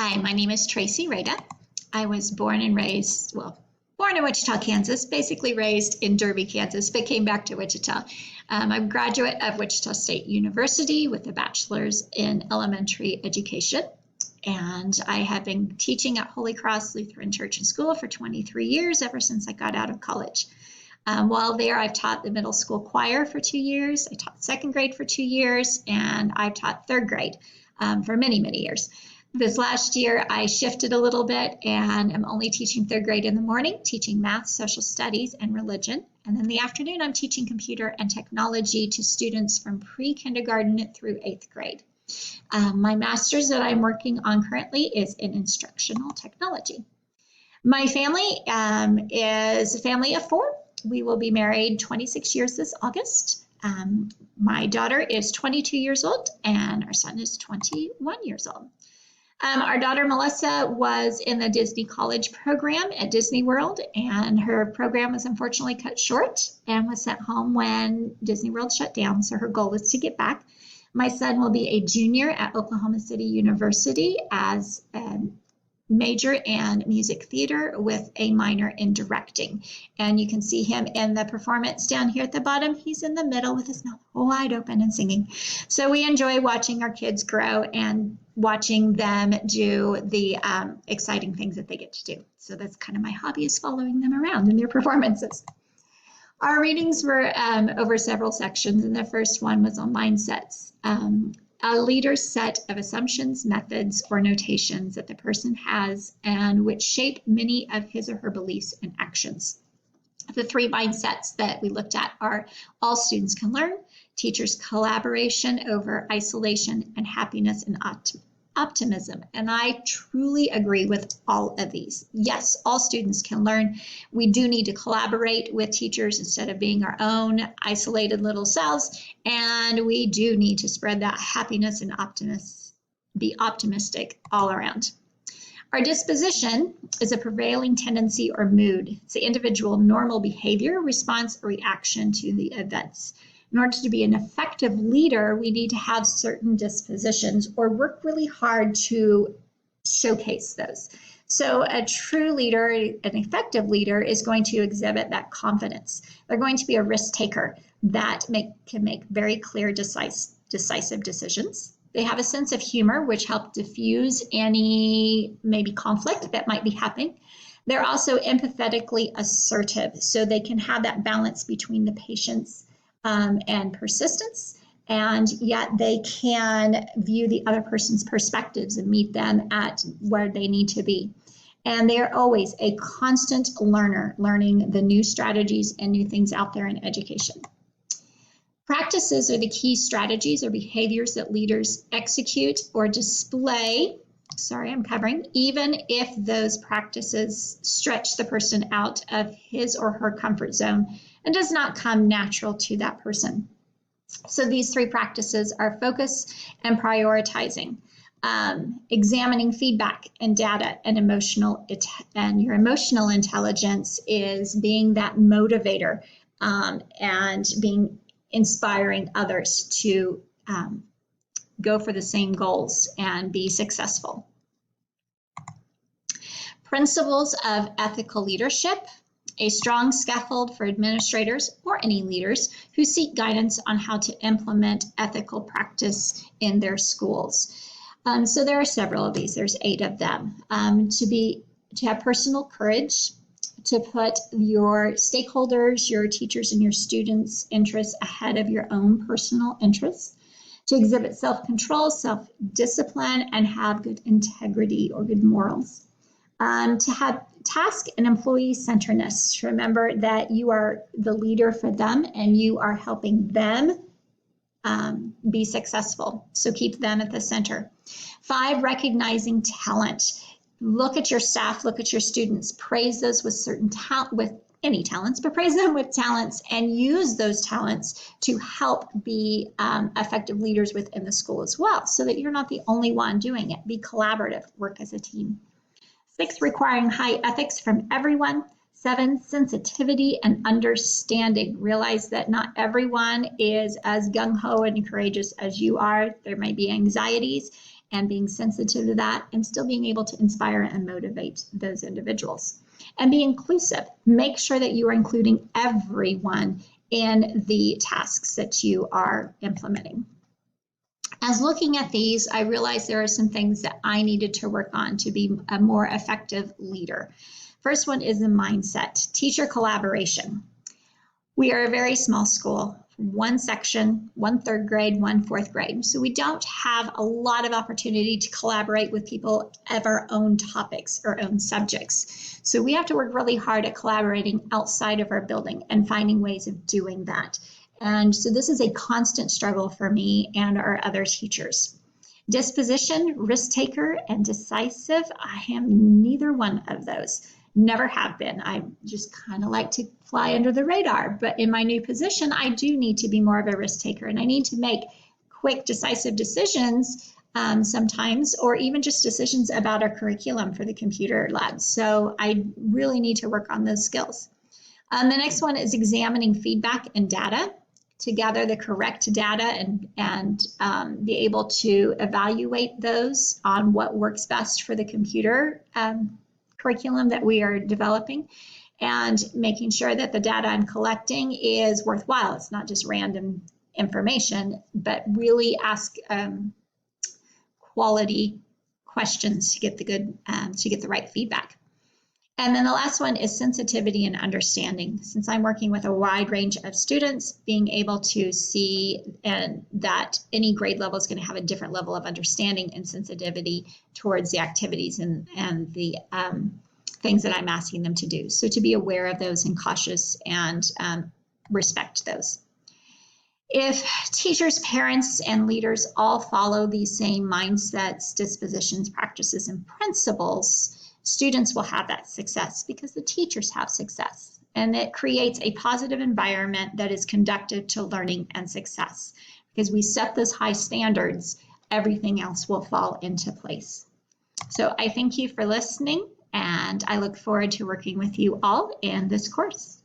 Hi, my name is Tracy Rada. I was born in Wichita, Kansas, basically raised in Derby, Kansas, but came back to Wichita. I'm a graduate of Wichita State University with a bachelor's in elementary education. And I have been teaching at Holy Cross Lutheran Church and School for 23 years, ever since I got out of college. While there, I've taught the middle school choir for 2 years. I taught second grade for 2 years, and I've taught third grade for many, many years. This last year, I shifted a little bit and I'm only teaching third grade in the morning, teaching math, social studies, and religion. And then the afternoon, I'm teaching computer and technology to students from pre-kindergarten through 8th grade. My master's that I'm working on currently is in instructional technology. My family is a family of 4. We will be married 26 years this August. My daughter is 22 years old and our son is 21 years old. Our daughter Melissa was in the Disney College program at Disney World, and her program was unfortunately cut short and was sent home when Disney World shut down. So her goal is to get back. My son will be a junior at Oklahoma City University as a major in music theater with a minor in directing. And you can see him in the performance down here at the bottom. He's in the middle with his mouth wide open and singing. So we enjoy watching our kids grow and watching them do the exciting things that they get to do. So that's kind of my hobby, is following them around in their performances. Our readings were over several sections, and the first one was on mindsets. A leader's set of assumptions, methods, or notations that the person has and which shape many of his or her beliefs and actions. The 3 mindsets that we looked at are all students can learn, teachers' collaboration over isolation, and happiness and optimism. And I truly agree with all of these. Yes, all students can learn. We do need to collaborate with teachers instead of being our own isolated little selves. And we do need to spread that happiness and be optimistic all around. Our disposition is a prevailing tendency or mood. It's the individual normal behavior, response, or reaction to the events. In order to be an effective leader, we need to have certain dispositions or work really hard to showcase those. So a true leader, an effective leader, is going to exhibit that confidence. They're going to be a risk taker that can make very clear, decisive decisions. They have a sense of humor, which helps diffuse any maybe conflict that might be happening. They're also empathetically assertive, so they can have that balance between the patience and persistence, and yet they can view the other person's perspectives and meet them at where they need to be. And they are always a constant learner, learning the new strategies and new things out there in education. Practices are the key strategies or behaviors that leaders execute or display, even if those practices stretch the person out of his or her comfort zone and does not come natural to that person. So these 3 practices are focus and prioritizing, examining feedback and data, and your emotional intelligence is being that motivator and inspiring others to go for the same goals and be successful. Principles of ethical leadership. A strong scaffold for administrators or any leaders who seek guidance on how to implement ethical practice in their schools. So there are several of these. There's 8 of them. To have personal courage, to put your stakeholders, your teachers, and your students' interests ahead of your own personal interests, to exhibit self-control, self-discipline, and have good integrity or good morals. To have task and employee centeredness, to remember that you are the leader for them and you are helping them be successful. So keep them at the center. 5, recognizing talent. Look at your staff, look at your students, praise those with any talents, but praise them with talents and use those talents to help be effective leaders within the school as well, so that you're not the only one doing it. Be collaborative, work as a team. 6, requiring high ethics from everyone. 7, sensitivity and understanding. Realize that not everyone is as gung-ho and courageous as you are. There may be anxieties, and being sensitive to that and still being able to inspire and motivate those individuals. And be inclusive. Make sure that you are including everyone in the tasks that you are implementing. As looking at these, I realized there are some things that I needed to work on to be a more effective leader. First one is the mindset, teacher collaboration. We are a very small school, one section, one third grade, one fourth grade. So we don't have a lot of opportunity to collaborate with people of our own topics or own subjects. So we have to work really hard at collaborating outside of our building and finding ways of doing that. And so this is a constant struggle for me and our other teachers. Disposition, risk taker, and decisive. I am neither one of those. Never have been. I just kind of like to fly under the radar. But in my new position, I do need to be more of a risk taker, and I need to make quick, decisive decisions sometimes, or even just decisions about our curriculum for the computer labs. So I really need to work on those skills. The next one is examining feedback and data to gather the correct data and be able to evaluate those on what works best for the computer curriculum that we are developing, and making sure that the data I'm collecting is worthwhile. It's not just random information, but really ask quality questions to get the right feedback. And then the last one is sensitivity and understanding. Since I'm working with a wide range of students, being able to see that any grade level is going to have a different level of understanding and sensitivity towards the activities and the things that I'm asking them to do. So to be aware of those and cautious and respect those. If teachers, parents, and leaders all follow these same mindsets, dispositions, practices, and principles, students will have that success because the teachers have success. And it creates a positive environment that is conducive to learning and success. Because we set those high standards, everything else will fall into place. So I thank you for listening, and I look forward to working with you all in this course.